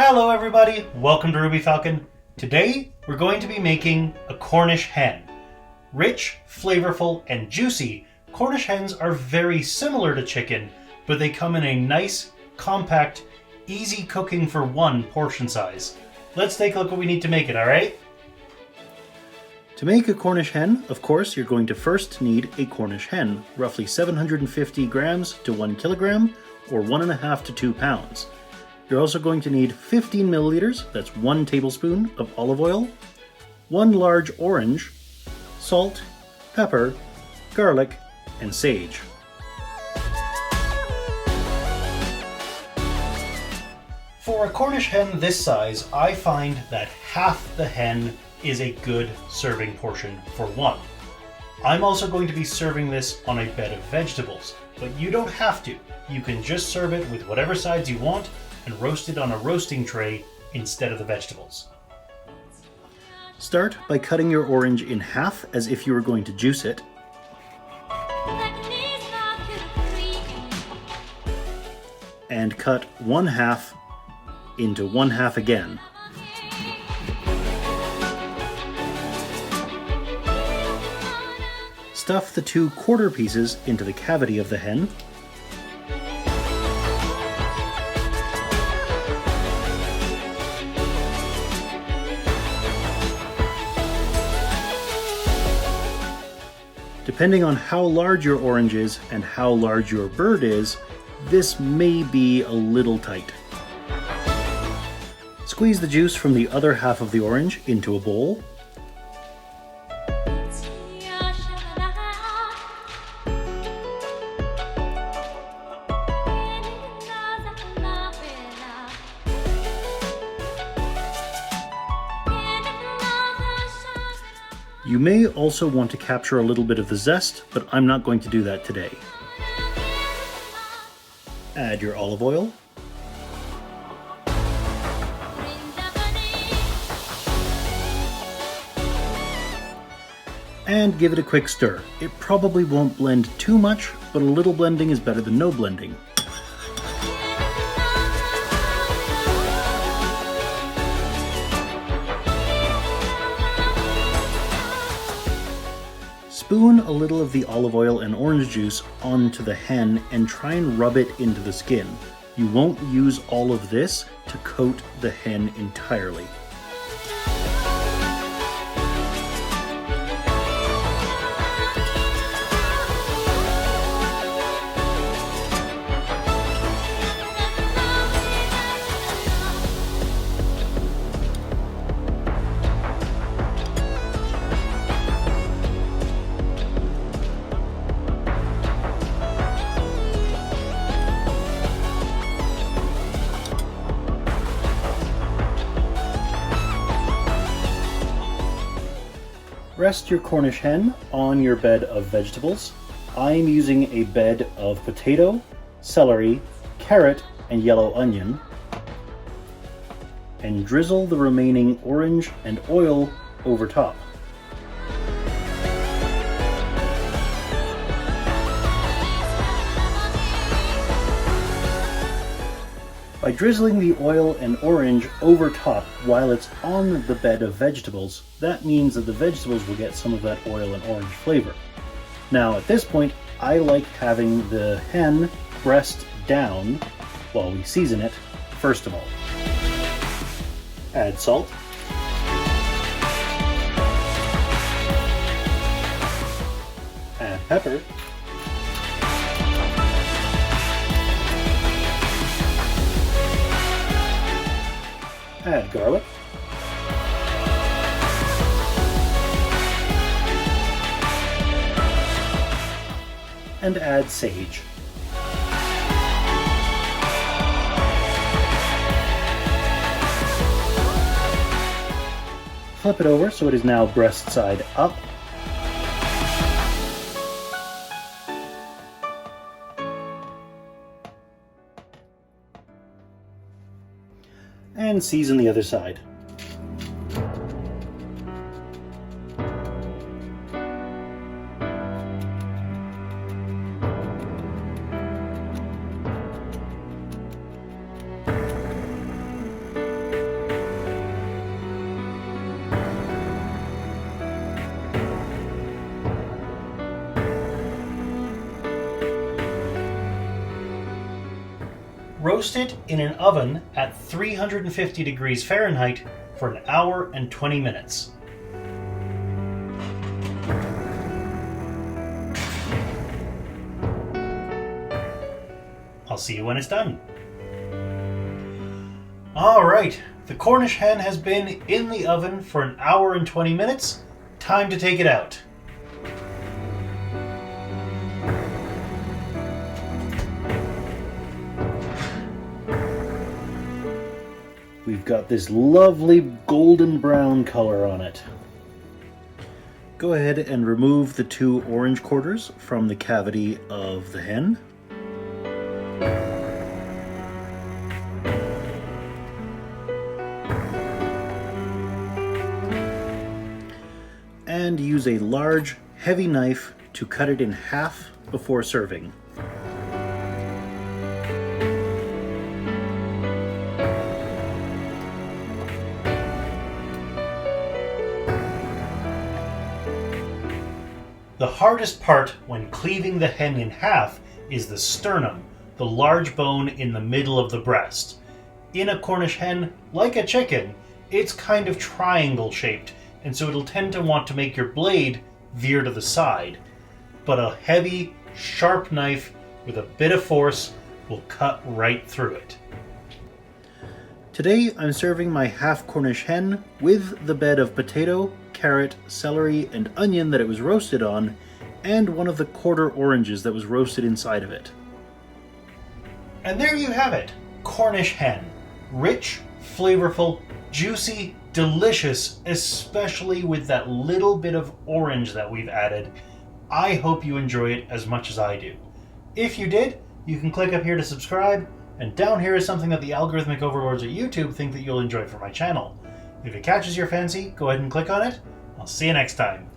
Hello everybody, welcome to Ruby Falcon. Today we're going to be making a Cornish hen. Rich, flavorful, and juicy, Cornish hens are very similar to chicken, but they come in a nice, compact, easy cooking for one portion size. Let's take a look what we need to make it, alright? To make a Cornish hen, of course, you're going to first need a Cornish hen, roughly 750 grams to 1 kilogram, or 1.5 to 2 pounds. You're also going to need 15 milliliters, that's 1 tablespoon of olive oil, 1 large orange, salt, pepper, garlic, and sage. For a Cornish hen this size, I find that half the hen is a good serving portion for one. I'm also going to be serving this on a bed of vegetables, but you don't have to. You can just serve it with whatever sides you want and roast it on a roasting tray instead of the vegetables. Start by cutting your orange in half as if you were going to juice it. And cut 1/2 into 1/2 again. Stuff the 2 quarter pieces into the cavity of the hen. Depending on how large your orange is and how large your bird is, this may be a little tight. Squeeze the juice from the other half of the orange into a bowl. You may also want to capture a little bit of the zest, but I'm not going to do that today. Add your olive oil. And give it a quick stir. It probably won't blend too much, but a little blending is better than no blending. Spoon a little of the olive oil and orange juice onto the hen and try and rub it into the skin. You won't use all of this to coat the hen entirely. Rest your Cornish hen on your bed of vegetables. I'm using a bed of potato, celery, carrot, and yellow onion. And drizzle the remaining orange and oil over top. By drizzling the oil and orange over top while it's on the bed of vegetables, that means that the vegetables will get some of that oil and orange flavor. Now at this point, I like having the hen breast down while we season it, first of all. Add salt. Add pepper. Add garlic. And add sage. Flip it over so it is now breast side up. And season the other side. Roast it in an oven at 350 degrees Fahrenheit for an hour and 20 minutes. I'll see you when it's done. Alright, the Cornish hen has been in the oven for an hour and 20 minutes. Time to take it out. We've got this lovely golden brown color on it. Go ahead and remove the 2 orange quarters from the cavity of the hen. And use a large, heavy knife to cut it in half before serving. The hardest part when cleaving the hen in half is the sternum, the large bone in the middle of the breast. In a Cornish hen, like a chicken, it's kind of triangle shaped, and so it'll tend to want to make your blade veer to the side. But a heavy, sharp knife with a bit of force will cut right through it. Today I'm serving my half Cornish hen with the bed of potato, carrot, celery, and onion that it was roasted on, and one of the quarter oranges that was roasted inside of it. And there you have it, Cornish hen. Rich, flavorful, juicy, delicious, especially with that little bit of orange that we've added. I hope you enjoy it as much as I do. If you did, you can click up here to subscribe, and down here is something that the algorithmic overlords at YouTube think that you'll enjoy for my channel. If it catches your fancy, go ahead and click on it. I'll see you next time.